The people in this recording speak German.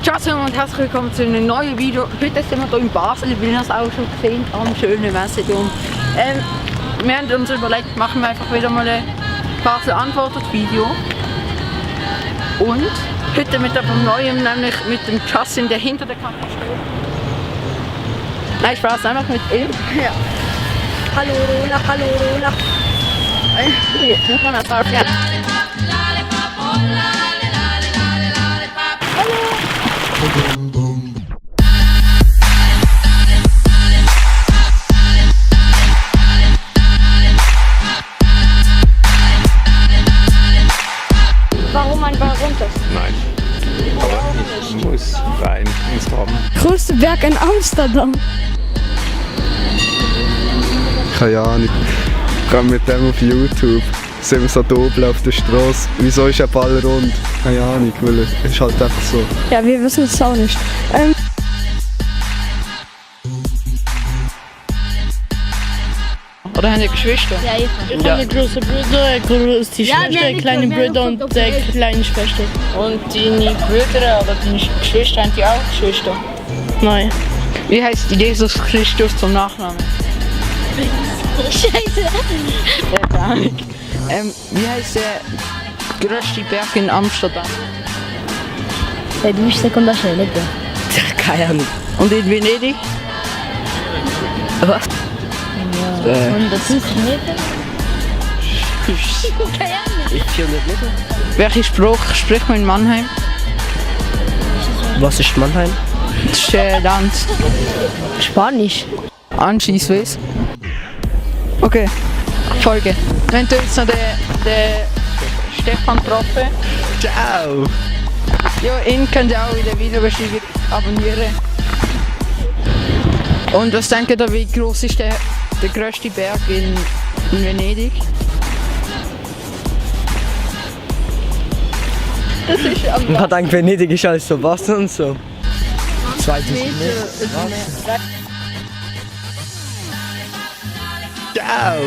Ciao und herzlich willkommen zu einem neuen Video. Heute sind wir hier in Basel, wie ihr es auch schon gesehen habt, am schönen Messedom. Wir haben uns überlegt, machen wir einfach wieder mal ein Basel antwortet Video. Und heute mit etwas Neuem, nämlich mit dem Justin, der hinter der Kamera steht. Nein, Spaß, einfach mit ihm. Ja. Hallo, hallo, Hier, man das auch, ja. Warum ein Ball runter? Nein. Aber ich muss rein ins Traum. Größte Berg in Amsterdam. Keine Ahnung. Ich kann mit dem auf YouTube. Sind wir so doppelt auf der Straße. Wieso ist ein Ball rund? Keine Ahnung, weil es ist halt einfach so. Ja, wir wissen es auch nicht. Oder haben die Geschwister? Ja, Ich habe eine große Bruder, die Schwester, kleine Bruder und der kleine Schwester. Und deine Brüder oder deine Geschwister, haben die auch Geschwister? Nein. Wie heißt Jesus Christus zum Nachnamen? Scheiße. Ja, keine Ahnung. Wie heißt der größte Berg in Amsterdam? Ja, du bist Sekundarschule, nicht? Keine Ahnung. Und in Venedig? Was? Ja. 150 Meter? Ich 400 Meter. Welche Sprache spricht man in Mannheim? Was ist Mannheim? Das ist Land. Spanisch. Angie Swiss. Okay, Folge. Wenn du jetzt noch den Stefan getroffen. Ciao! Ja, ihn könnt ihr auch in der Videobeschreibung abonnieren. Und was denkt ihr, wie groß ist der größte Berg in Venedig? Das ist am Man denkt, Venedig ist alles so Wasser und so. 2000 Meter. Ciao!